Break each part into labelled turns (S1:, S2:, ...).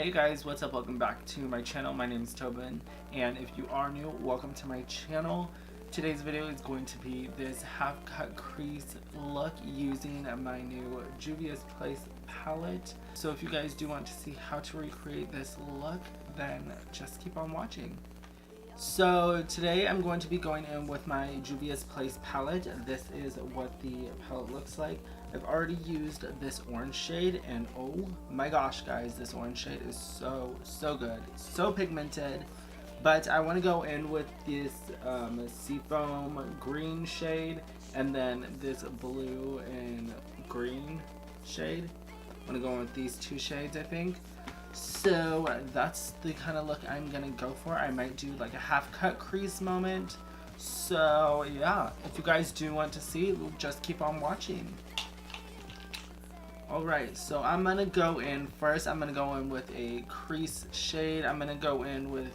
S1: Hey guys, what's up? Welcome back to my channel. My name is Tobin, and if you are new, welcome to my channel. Today's video is going to be this half cut crease look using my new Juvia's Place palette. So if you guys do want to see how to recreate this look, then just keep on watching. So today I'm going to be going in with my Juvia's Place palette. This is what the palette looks like. I've already used this orange shade, and oh my gosh guys, this orange shade is so good, so pigmented. But I want to go in with this seafoam green shade and then this blue and green shade. I'm going to go in with these two shades, I think. So that's the kind of look I'm gonna go for. I might do like a half cut crease moment. So yeah, if you guys do want to see, just keep on watching. Alright, so I'm gonna go in first. I'm gonna go in with a crease shade. I'm gonna go in with,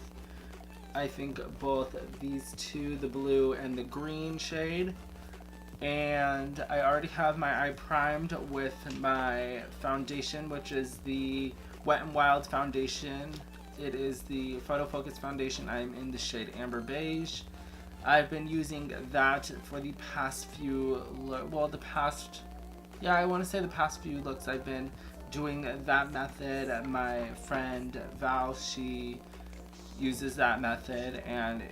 S1: I think, both these two, the blue and the green shade. And I already have my eye primed with my foundation, which is the Wet n Wild foundation. It is the Photo Focus foundation. I'm in the shade Amber Beige. I've been using that for the past few, I want to say the past few looks. I've been doing that method. My friend Val, she uses that method, and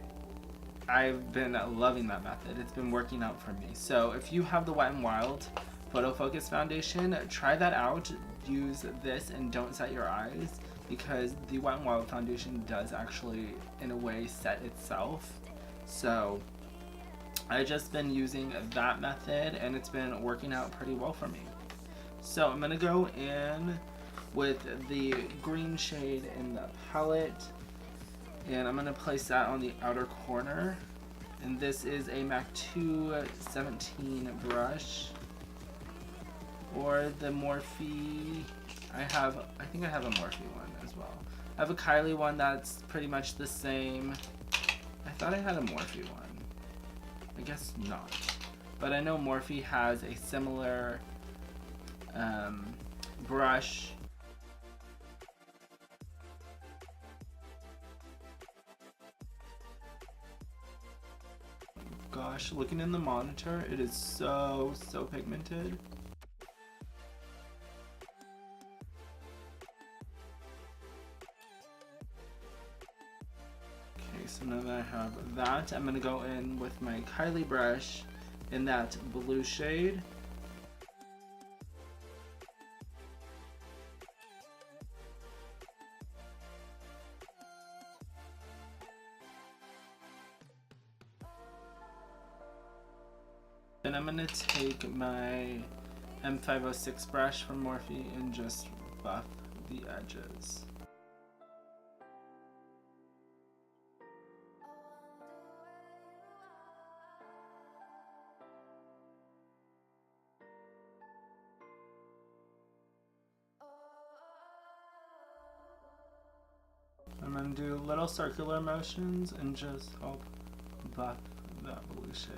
S1: I've been loving that method. It's been working out for me. So if you have the Wet n Wild Photo Focus foundation, try that out. Use this and don't set your eyes, because the Wet n Wild foundation does actually in a way set itself. So I've just been using that method and it's been working out pretty well for me. So I'm gonna go in with the green shade in the palette, and I'm gonna place that on the outer corner. And this is a MAC 217 brush, or the Morphe. I think I have a Morphe one as well. I have a Kylie one that's pretty much the same. I thought I had a Morphe one. I guess not. But I know Morphe has a similar brush. Gosh, looking in the monitor, it is so pigmented. So now that I have that, I'm going to go in with my Kylie brush in that blue shade. Then I'm going to take my M506 brush from Morphe and just buff the edges. I'm going to do little circular motions and just help buff that blue shade.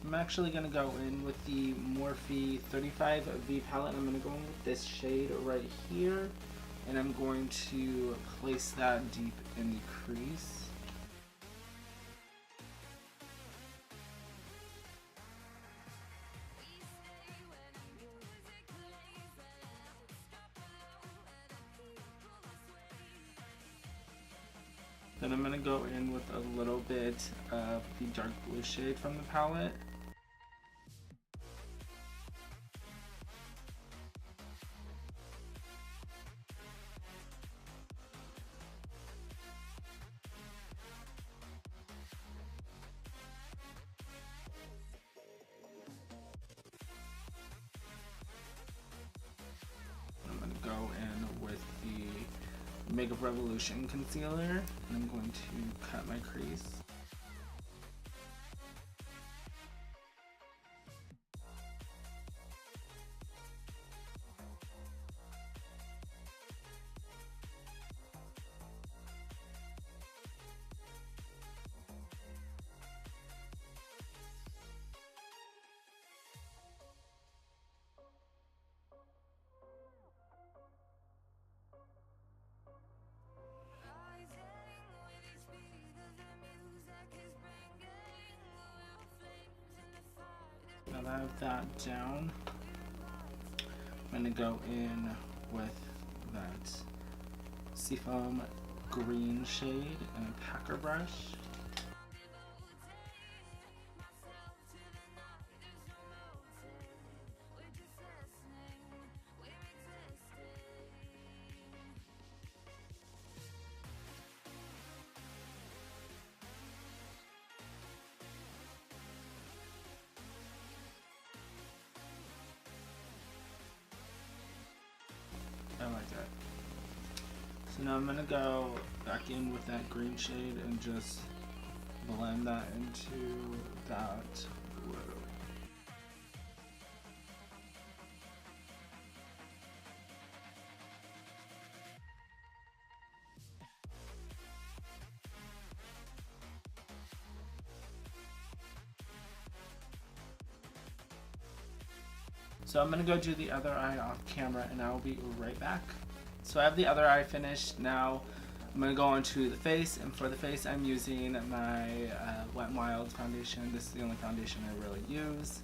S1: I'm actually going to go in with the Morphe 35V palette. I'm going to go in with this shade right here, and I'm going to place that deep in the crease. Then I'm going to go in with a little bit of the dark blue shade from the palette. I'm going to go in with the Makeup Revolution concealer, and I'm going to cut my crease. Now that I have that down, I'm going to go in with that Seafoam green shade and a packer brush. I like that. So now I'm going to go back in with that green shade and just blend that into that blue. So I'm going to go do the other eye off camera and I'll be right back. So I have the other eye finished. Now I'm going to go on to the face, and for the face I'm using my Wet n Wild foundation. This is the only foundation I really use.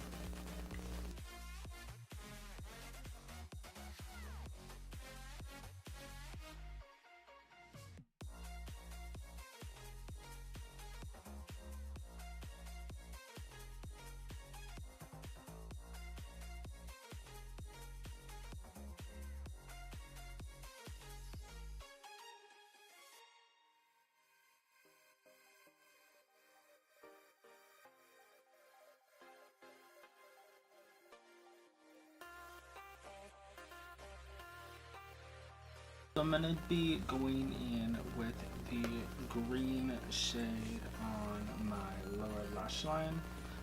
S1: So I'm going to be going in with the green shade on my lower lash line.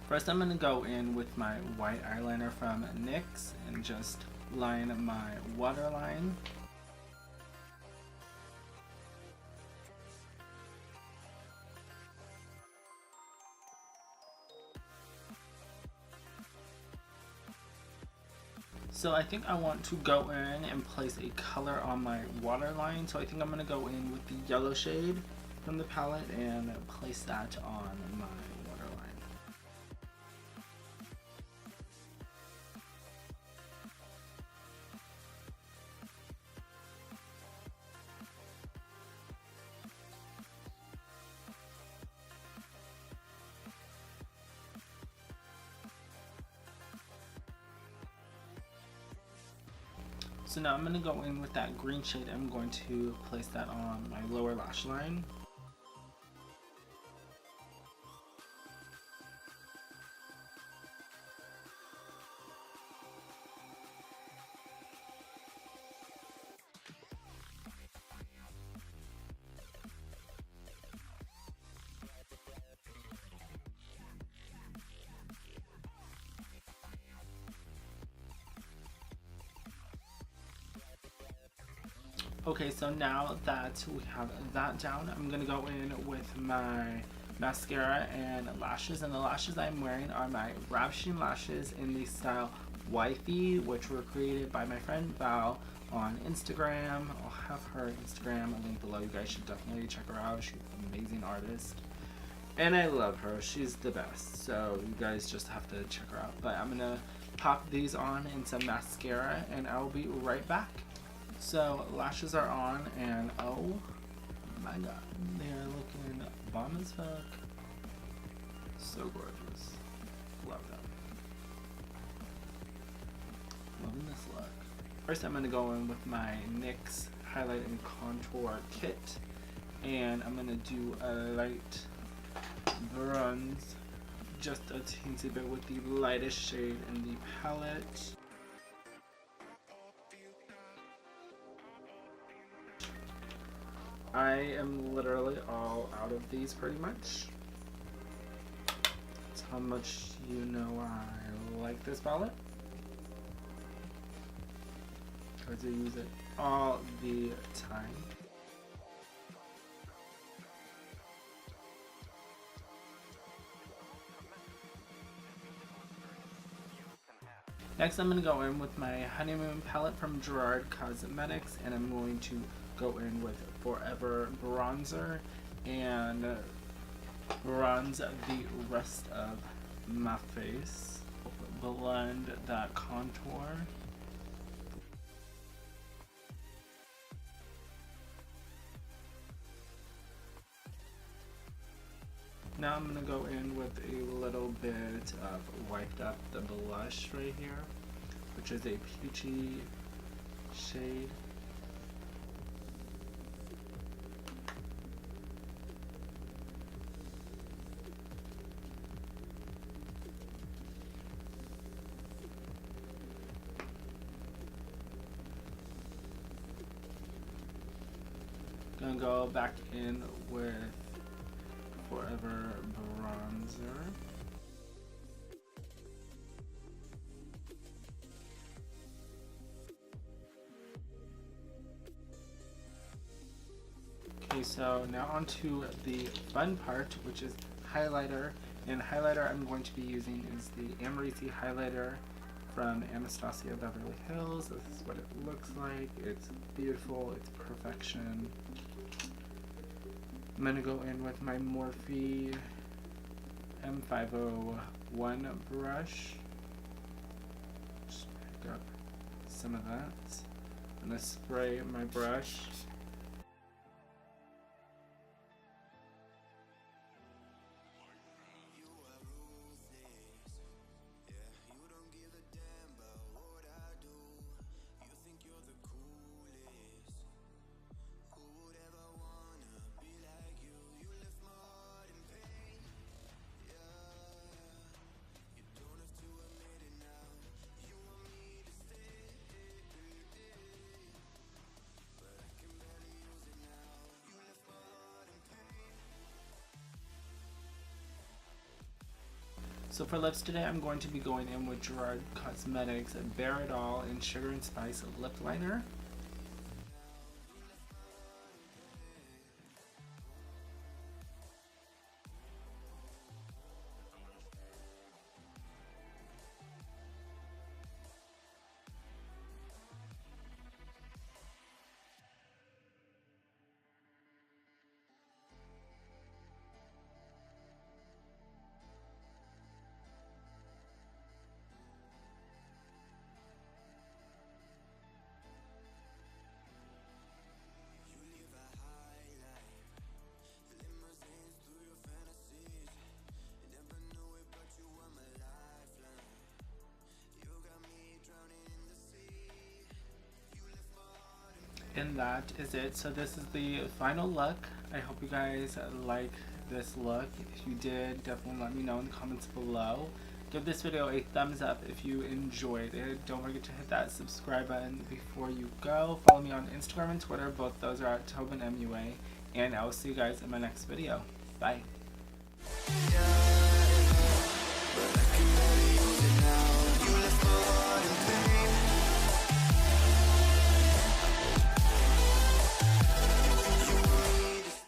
S1: First I'm going to go in with my white eyeliner from NYX and just line my waterline. So I think I want to go in and place a color on my waterline. So I think I'm going to go in with the yellow shade from the palette and place that on my waterline. So now I'm going to go in with that green shade. I'm going to place that on my lower lash line. Okay, so now that we have that down, I'm going to go in with my mascara and lashes. And the lashes I'm wearing are my Ravishing lashes in the style Wifey, which were created by my friend Val on Instagram. I'll have her Instagram link below. You guys should definitely check her out. She's an amazing artist. And I love her. She's the best. So you guys just have to check her out. But I'm going to pop these on in some mascara and I'll be right back. So lashes are on and oh my god, they're looking bomb as fuck. So gorgeous. Love them. Loving this look. First I'm going to go in with my NYX highlight and contour kit and I'm going to do a light bronze, just a teensy bit with the lightest shade in the palette. I am literally all out of these pretty much. That's how much you know I like this palette. Because I use it all the time. Next I'm going to go in with my Honeymoon palette from Gerard Cosmetics, and I'm going to go in with Forever Bronzer and bronze the rest of my face. Blend that contour. Now I'm going to go in with a little bit of Wiped Up the blush right here, which is a peachy shade. Gonna go back in with Forever Bronzer. Okay, so now onto the fun part, which is highlighter. And highlighter I'm going to be using is the Amrezy highlighter from Anastasia Beverly Hills. This is what it looks like. It's beautiful, it's perfection. I'm gonna go in with my Morphe M501 brush. Just pick up some of that. I'm gonna spray my brush. So for lips today, I'm going to be going in with Gerard Cosmetics Bare It All in Sugar and Spice Lip Liner. And that is it. So this is the final look. I hope you guys like this look. If you did, definitely let me know in the comments below. Give this video a thumbs up if you enjoyed it. Don't forget to hit that subscribe button before you go. Follow me on Instagram and Twitter. Both those are at tobinmua. And I will see you guys in my next video. Bye.